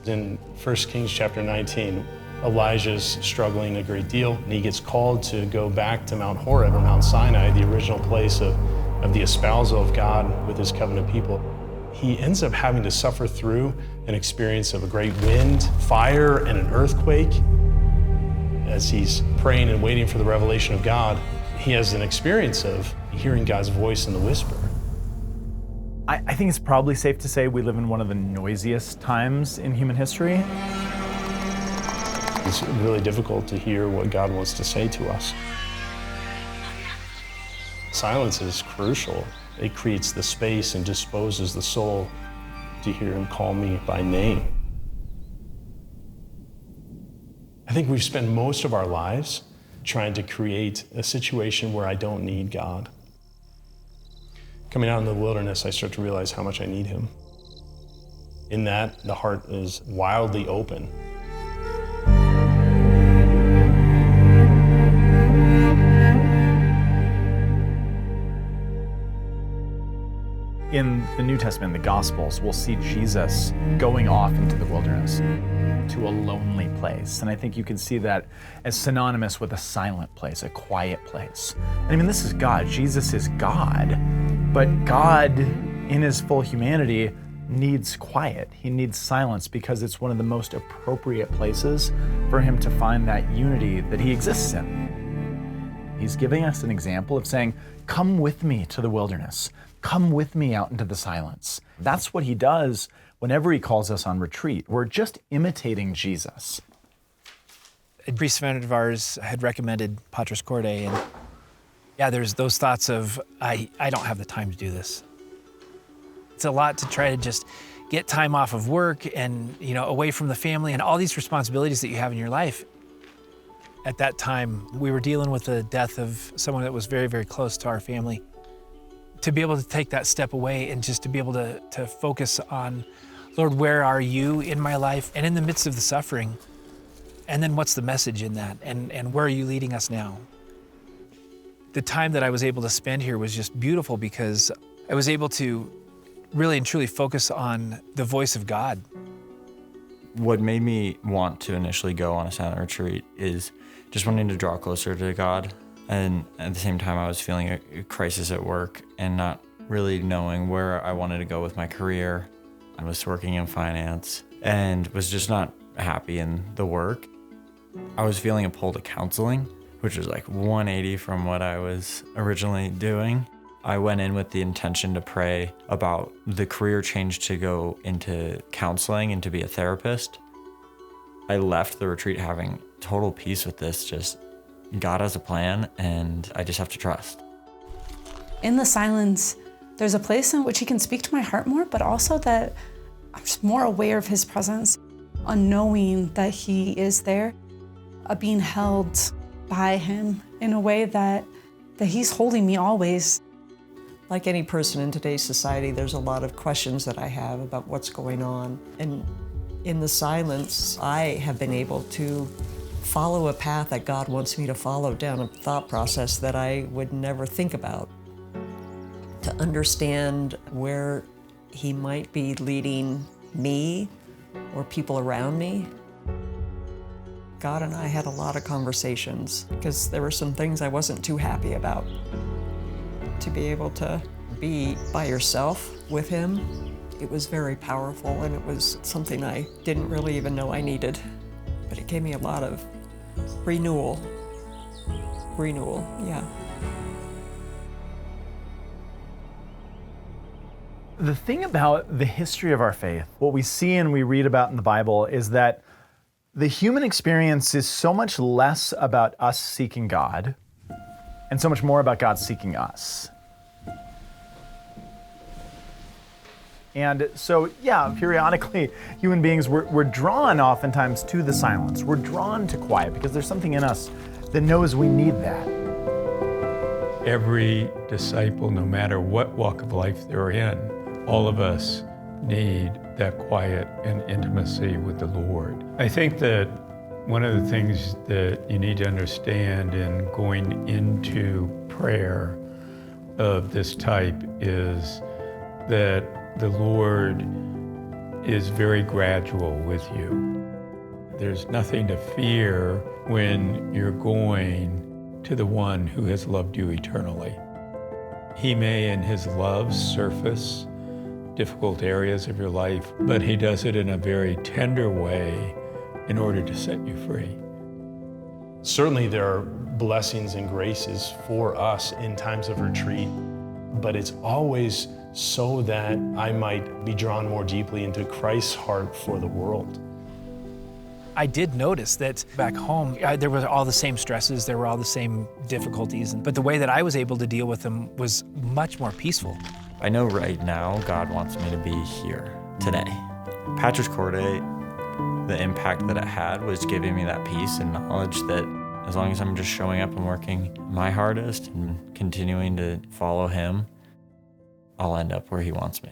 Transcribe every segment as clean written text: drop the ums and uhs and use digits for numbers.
In 1 Kings chapter 19, Elijah's struggling a great deal, and he gets called to go back to Mount Horeb, or Mount Sinai, the original place of the espousal of God with his covenant people. He ends up having to suffer through an experience of a great wind, fire, and an earthquake. As he's praying and waiting for the revelation of God, he has an experience of hearing God's voice in the whisper. I think it's probably safe to say we live in one of the noisiest times in human history. It's really difficult to hear what God wants to say to us. Silence is crucial. It creates the space and disposes the soul to hear him call me by name. I think we've spent most of our lives trying to create a situation where I don't need God. Coming out in the wilderness, I start to realize how much I need him. In that, the heart is wildly open. In the New Testament, the Gospels, we'll see Jesus going off into the wilderness to a lonely place. And I think you can see that as synonymous with a silent place, a quiet place. And I mean, this is God. Jesus is God. But God, in his full humanity, needs quiet. He needs silence because it's one of the most appropriate places for him to find that unity that he exists in. He's giving us an example of saying, come with me to the wilderness. Come with me out into the silence. That's what he does whenever he calls us on retreat. We're just imitating Jesus. A priest friend of ours had recommended Patris Corde, and yeah, there's those thoughts of, I don't have the time to do this. It's a lot to try to just get time off of work and, away from the family and all these responsibilities that you have in your life. At that time, we were dealing with the death of someone that was very, very close to our family. To be able to take that step away and just to be able to focus on, Lord, where are you in my life and in the midst of the suffering? And then what's the message in that? And where are you leading us now? The time that I was able to spend here was just beautiful because I was able to really and truly focus on the voice of God. What made me want to initially go on a silent retreat is just wanting to draw closer to God. And at the same time, I was feeling a crisis at work and not really knowing where I wanted to go with my career. I was working in finance and was just not happy in the work. I was feeling a pull to counseling, which was like 180 from what I was originally doing. I went in with the intention to pray about the career change to go into counseling and to be a therapist. I left the retreat having total peace with this, just God has a plan and I just have to trust. In the silence, there's a place in which he can speak to my heart more, but also that I'm just more aware of his presence, a knowing that he is there, a being held by him in a way that he's holding me always. Like any person in today's society, there's a lot of questions that I have about what's going on. And in the silence, I have been able to follow a path that God wants me to follow down a thought process that I would never think about. To understand where he might be leading me or people around me. God and I had a lot of conversations because there were some things I wasn't too happy about. To be able to be by yourself with him, it was very powerful, and it was something I didn't really even know I needed. But it gave me a lot of renewal, yeah. The thing about the history of our faith, what we see and we read about in the Bible, is that the human experience is so much less about us seeking God and so much more about God seeking us. And so, yeah, periodically, human beings, we're drawn oftentimes to the silence. We're drawn to quiet because there's something in us that knows we need that. Every disciple, no matter what walk of life they're in, all of us need that quiet and intimacy with the Lord. I think that one of the things that you need to understand in going into prayer of this type is that the Lord is very gradual with you. There's nothing to fear when you're going to the one who has loved you eternally. He may, in his love, surface difficult areas of your life, but he does it in a very tender way in order to set you free. Certainly there are blessings and graces for us in times of retreat, but it's always so that I might be drawn more deeply into Christ's heart for the world. I did notice that back home, there were all the same stresses, there were all the same difficulties, but the way that I was able to deal with them was much more peaceful. I know right now God wants me to be here today. Patris Corde, the impact that it had was giving me that peace and knowledge that as long as I'm just showing up and working my hardest and continuing to follow him, I'll end up where he wants me.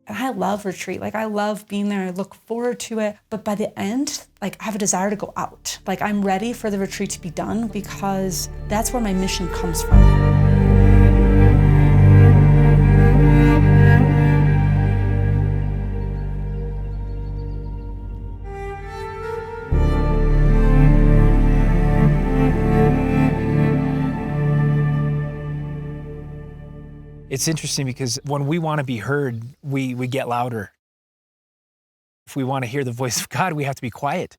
And I love retreat. Like, I love being there. I look forward to it. But by the end, like, I have a desire to go out. Like, I'm ready for the retreat to be done because that's where my mission comes from. It's interesting because when we want to be heard, we get louder. If we want to hear the voice of God, we have to be quiet.